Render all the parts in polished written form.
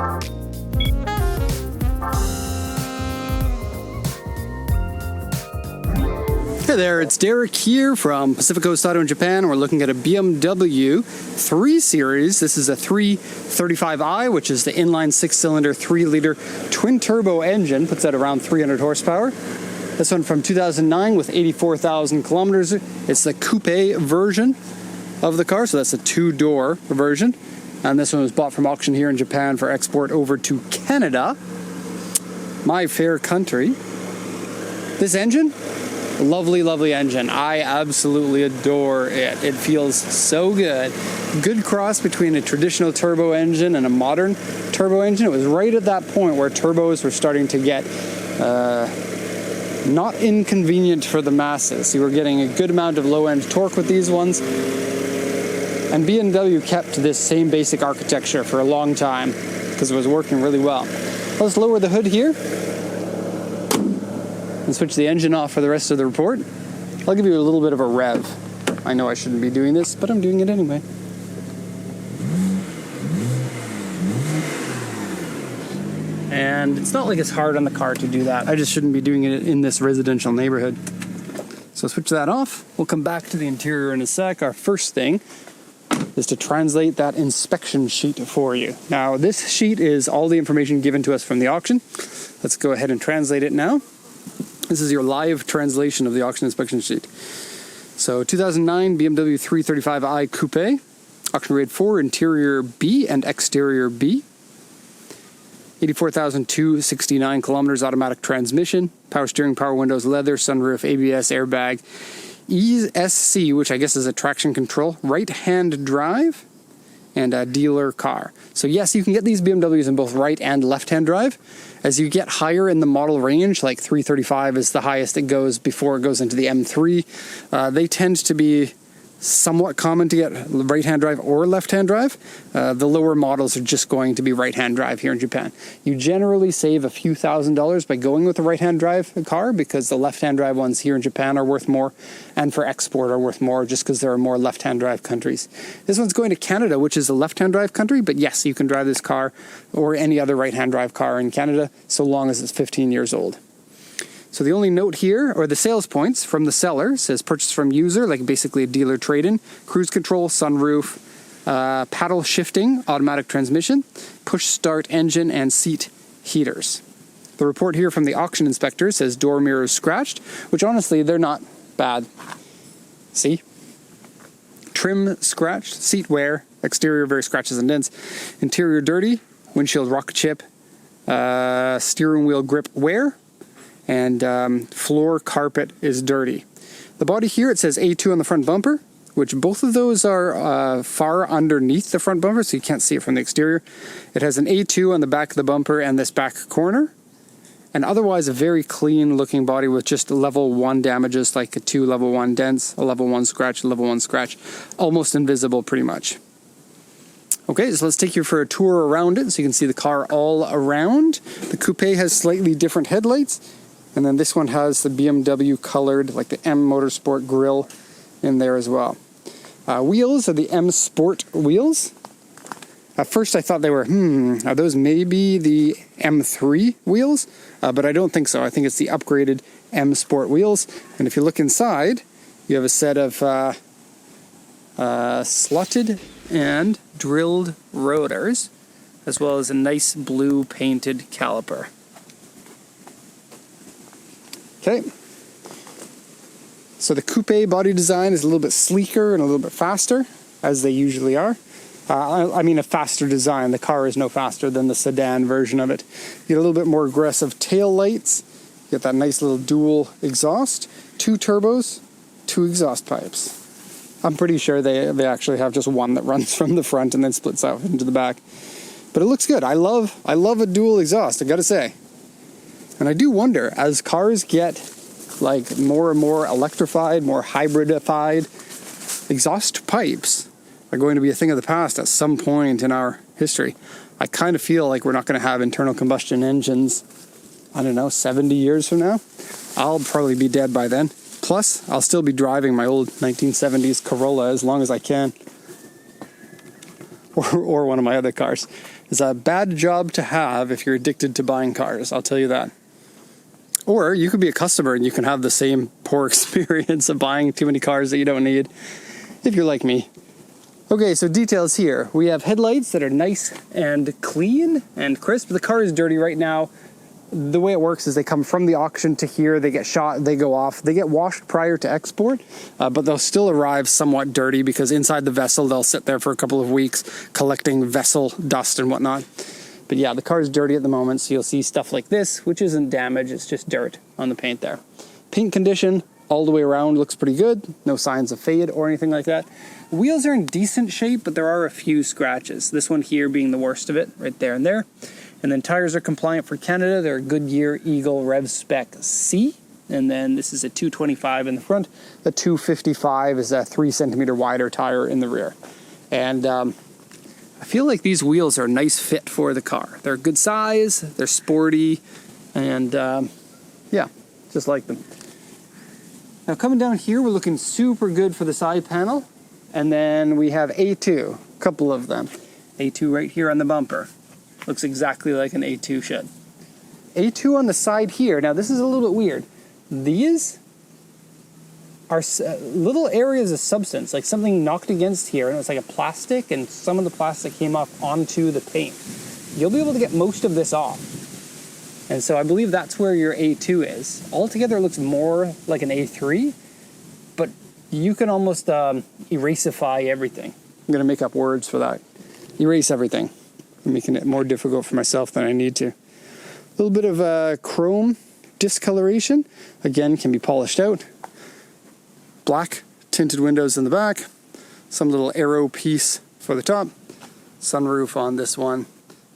Hey there, it's Derek here from Pacific Coast Auto in Japan. We're looking at a BMW 3 Series. This is a 335i, which is the inline 6-cylinder 3-liter twin-turbo engine. Puts out around 300 horsepower. This one from 2009 with 84,000 kilometers. It's the Coupe version of the car, so that's a 2-door version. And this one was bought from auction here in Japan for export over to Canada, my fair country. This engine, lovely, lovely engine. I absolutely adore it. It feels so good. Good cross between a traditional turbo engine and a modern turbo engine. It was right at that point where turbos were starting to get not inconvenient for the masses. You were getting a good amount of low-end torque with these ones. And BMW kept this same basic architecture for a long time because it was working really well. Let's lower the hood here and switch the engine off for the rest of the report. I'll give you a little bit of a rev. I know I shouldn't be doing this, but I'm doing it anyway. And it's not like it's hard on the car to do that. I just shouldn't be doing it in this residential neighborhood. So switch that off. We'll come back to the interior in a sec. Our first thing is to translate that inspection sheet for you. Now, this sheet is all the information given to us from the auction. Let's go ahead and translate it now. This is your live translation of the auction inspection sheet. So 2009 BMW 335i Coupe, auction grade 4, interior B and exterior B. 84,269 kilometers, automatic transmission, power steering, power windows, leather, sunroof, ABS, airbag, ESC, which I guess is a traction control, right-hand drive, and a dealer car. So yes, you can get these BMWs in both right and left-hand drive. As you get higher in the model range, like 335 is the highest it goes before it goes into the M3, they tend to be somewhat common to get right-hand drive or left-hand drive. The lower models are just going to be right-hand drive here in Japan. You generally save a few $1,000s by going with the right-hand drive car because the left-hand drive ones here in Japan are worth more, and for export are worth more just because there are more left-hand drive countries. This one's going to Canada, which is a left-hand drive country, but yes, you can drive this car or any other right-hand drive car in Canada so long as it's 15 years old. So the only note here, or the sales points from the seller, says purchase from user, like basically a dealer trade-in, cruise control, sunroof, paddle shifting, automatic transmission, push start engine, and seat heaters. The report here from the auction inspector says door mirrors scratched, which honestly, they're not bad. See? Trim scratched, seat wear, exterior very scratches and dents, interior dirty, windshield rock chip, steering wheel grip wear, and floor carpet is dirty. The body here, it says A2 on the front bumper, which both of those are far underneath the front bumper, so you can't see it from the exterior. It has an A2 on the back of the bumper and this back corner, and otherwise a very clean looking body with just level 1 damages, like a 2 level 1 dents, a level 1 scratch, a level 1 scratch, almost invisible pretty much. Okay, so let's take you for a tour around it so you can see the car all around. The Coupe has slightly different headlights. And then this one has the BMW colored, like the M Motorsport grille in there as well. Wheels are the M Sport wheels. At first I thought they were, are those maybe the M3 wheels? But I don't think so. I think it's the upgraded M Sport wheels. And if you look inside, you have a set of slotted and drilled rotors, as well as a nice blue painted caliper. Okay, so the Coupe body design is a little bit sleeker and a little bit faster, as they usually are. I mean a faster design. The car is no faster than the sedan version of it. You get a little bit more aggressive tail lights. You get that nice little dual exhaust. 2 turbos, 2 exhaust pipes. I'm pretty sure they actually have just one that runs from the front and then splits out into the back. But it looks good. I love a dual exhaust, I gotta say. And I do wonder, as cars get like more and more electrified, more hybridified, exhaust pipes are going to be a thing of the past at some point in our history. I kind of feel like we're not going to have internal combustion engines, I don't know, 70 years from now. I'll probably be dead by then. Plus, I'll still be driving my old 1970s Corolla as long as I can. or one of my other cars. It's a bad job to have if you're addicted to buying cars, I'll tell you that. Or you could be a customer and you can have the same poor experience of buying too many cars that you don't need, if you're like me. Okay, so details here. We have headlights that are nice and clean and crisp. The car is dirty right now. The way it works is they come from the auction to here, they get shot, they go off. They get washed prior to export, but they'll still arrive somewhat dirty because inside the vessel, they'll sit there for a couple of weeks collecting vessel dust and whatnot. But yeah, the car is dirty at the moment, so you'll see stuff like this, which isn't damage, it's just dirt on the paint there. Paint condition all the way around looks pretty good. No signs of fade or anything like that. Wheels are in decent shape, but there are a few scratches. This one here being the worst of it, right there and there. And then tires are compliant for Canada. They're a Goodyear Eagle Rev Spec C. And then this is a 225 in the front. The 255 is a 3 centimeter wider tire in the rear. And I feel like these wheels are a nice fit for the car. They're a good size, they're sporty, and yeah, just like them. Now coming down here, we're looking super good for the side panel. And then we have A2, a couple of them. A2 right here on the bumper. Looks exactly like an A2 should. A2 on the side here. Now this is a little bit weird. These are little areas of substance, like something knocked against here, and it was like a plastic, and some of the plastic came off onto the paint. You'll be able to get most of this off. And so I believe that's where your A2 is. Altogether it looks more like an A3, but you can almost erasify everything. I'm gonna make up words for that. Erase everything. I'm making it more difficult for myself than I need to. A little bit of chrome discoloration. Again, can be polished out. Black tinted windows in the back. Some little arrow piece for the top. Sunroof on this one.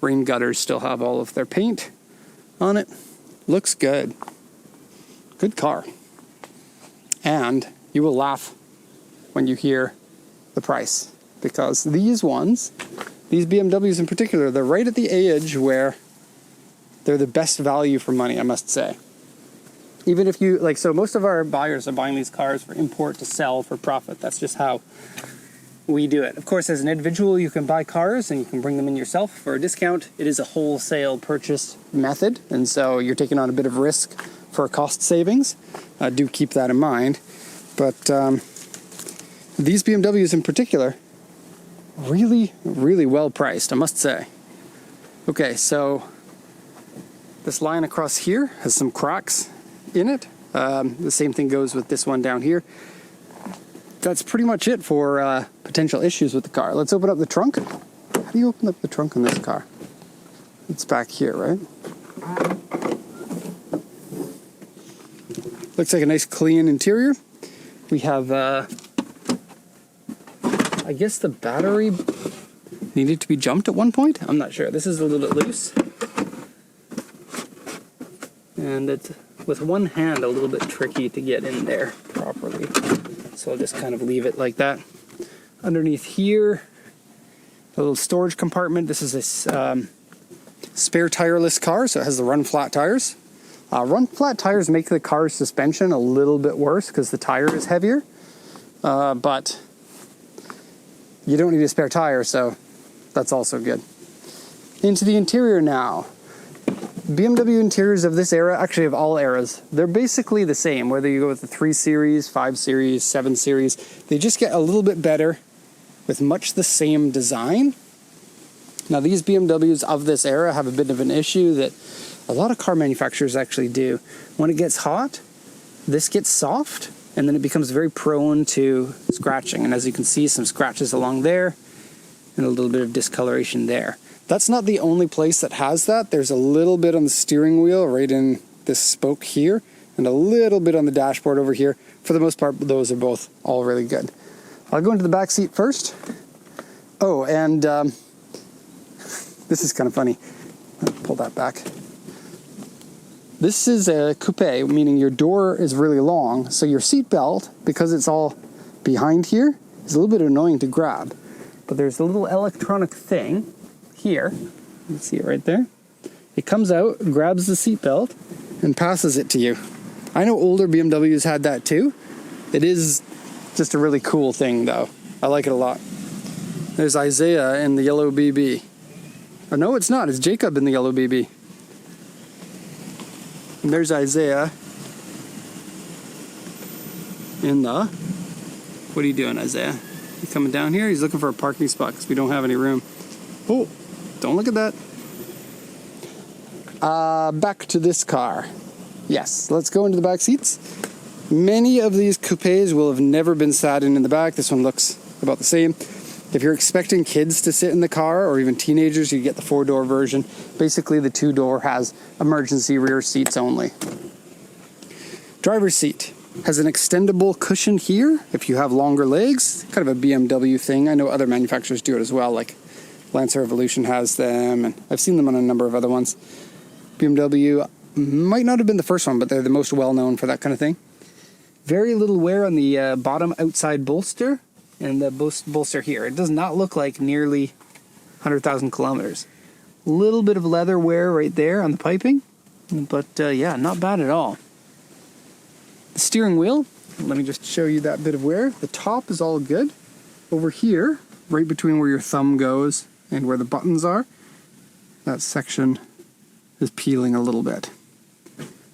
Rain gutters still have all of their paint on it. Looks good. Good car. And you will laugh when you hear the price, because these ones, these BMWs in particular, they're right at the age where they're the best value for money, I must say. Even if you, so most of our buyers are buying these cars for import to sell for profit. That's just how we do it. Of course, as an individual, you can buy cars and you can bring them in yourself for a discount. It is a wholesale purchase method, and so you're taking on a bit of risk for cost savings. Do keep that in mind. But these BMWs in particular, really, really well priced, I must say. Okay, so this line across here has some cracks in it. The same thing goes with this one down here. That's pretty much it for potential issues with the car. Let's open up the trunk. How do you open up the trunk on this car? It's back here, right? Looks like a nice clean interior. We have, I guess the battery needed to be jumped at one point. I'm not sure. This is a little bit loose. And it's with one hand a little bit tricky to get in there properly. So I'll just kind of leave it like that. Underneath here, a little storage compartment. This is a spare tireless car, so it has the run flat tires. Run flat tires make the car's suspension a little bit worse because the tire is heavier, but you don't need a spare tire, so that's also good. Into the interior now. BMW interiors of this era, actually of all eras, they're basically the same, whether you go with the 3 Series, 5 Series, 7 Series. They just get a little bit better with much the same design. Now these BMWs of this era have a bit of an issue that a lot of car manufacturers actually do. When it gets hot, this gets soft, and then it becomes very prone to scratching. And as you can see, some scratches along there, and a little bit of discoloration there. That's not the only place that has that. There's a little bit on the steering wheel, right in this spoke here, and a little bit on the dashboard over here. For the most part, those are both all really good. I'll go into the back seat first. Oh, and this is kind of funny. I'll pull that back. This is a coupe, meaning your door is really long, so your seat belt, because it's all behind here, is a little bit annoying to grab. But there's a little electronic thing here. You can see it right there. It comes out, grabs the seat belt, and passes it to you. I know older BMWs had that too. It is just a really cool thing though. I like it a lot. There's Isaiah in the yellow BB. Oh, no, it's not. It's Jacob in the yellow BB. And there's Isaiah in the... What are you doing, Isaiah? You coming down here? He's looking for a parking spot because we don't have any room. Oh, don't look at that. Back to this car. Yes, let's go into the back seats. Many of these coupes will have never been sat in the back. This one looks about the same. If you're expecting kids to sit in the car, or even teenagers, you get the 4-door version. Basically, the 2-door has emergency rear seats only. Driver's seat has an extendable cushion here if you have longer legs. Kind of a BMW thing. I know other manufacturers do it as well, like Lancer Evolution has them, and I've seen them on a number of other ones. BMW might not have been the first one, but they're the most well-known for that kind of thing. Very little wear on the bottom outside bolster and the bolster here. It does not look like nearly 100,000 kilometers. A little bit of leather wear right there on the piping, but yeah, not bad at all. The steering wheel, let me just show you that bit of wear. The top is all good. Over here, right between where your thumb goes and where the buttons are, that section is peeling a little bit.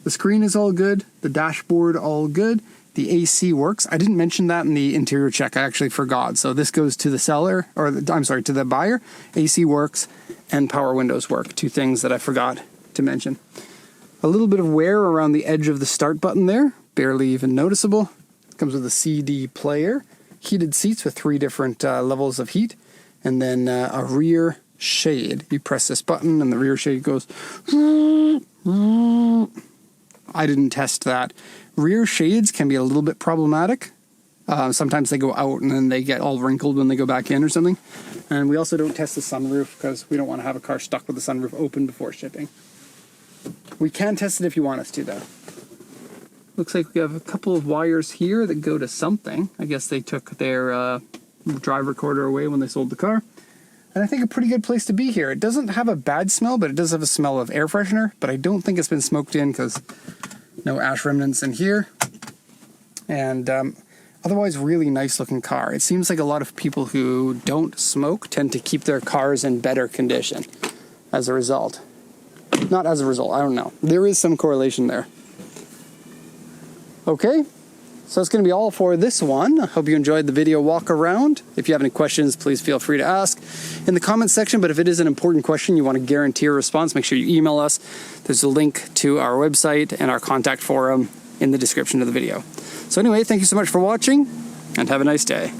The screen is all good. The dashboard all good. The AC works. I didn't mention that in the interior check. I actually forgot. So this goes to the seller, or to the buyer. AC works and power windows work. 2 things that I forgot to mention. A little bit of wear around the edge of the start button there. Barely even noticeable. Comes with a CD player. Heated seats with 3 different levels of heat. And then a rear shade. You press this button and the rear shade goes... I didn't test that. Rear shades can be a little bit problematic. Sometimes they go out and then they get all wrinkled when they go back in or something. And we also don't test the sunroof because we don't want to have a car stuck with the sunroof open before shipping. We can test it if you want us to, though. Looks like we have a couple of wires here that go to something. I guess they took their drive recorder away when they sold the car. And I think a pretty good place to be here. It doesn't have a bad smell, but it does have a smell of air freshener. But I don't think it's been smoked in because no ash remnants in here. And otherwise, really nice looking car. It seems like a lot of people who don't smoke tend to keep their cars in better condition as a result. Not as a result, I don't know. There is some correlation there. Okay. So that's going to be all for this one. I hope you enjoyed the video walk around. If you have any questions, please feel free to ask in the comments section. But if it is an important question, you want to guarantee a response, make sure you email us. There's a link to our website and our contact forum in the description of the video. So anyway, thank you so much for watching and have a nice day.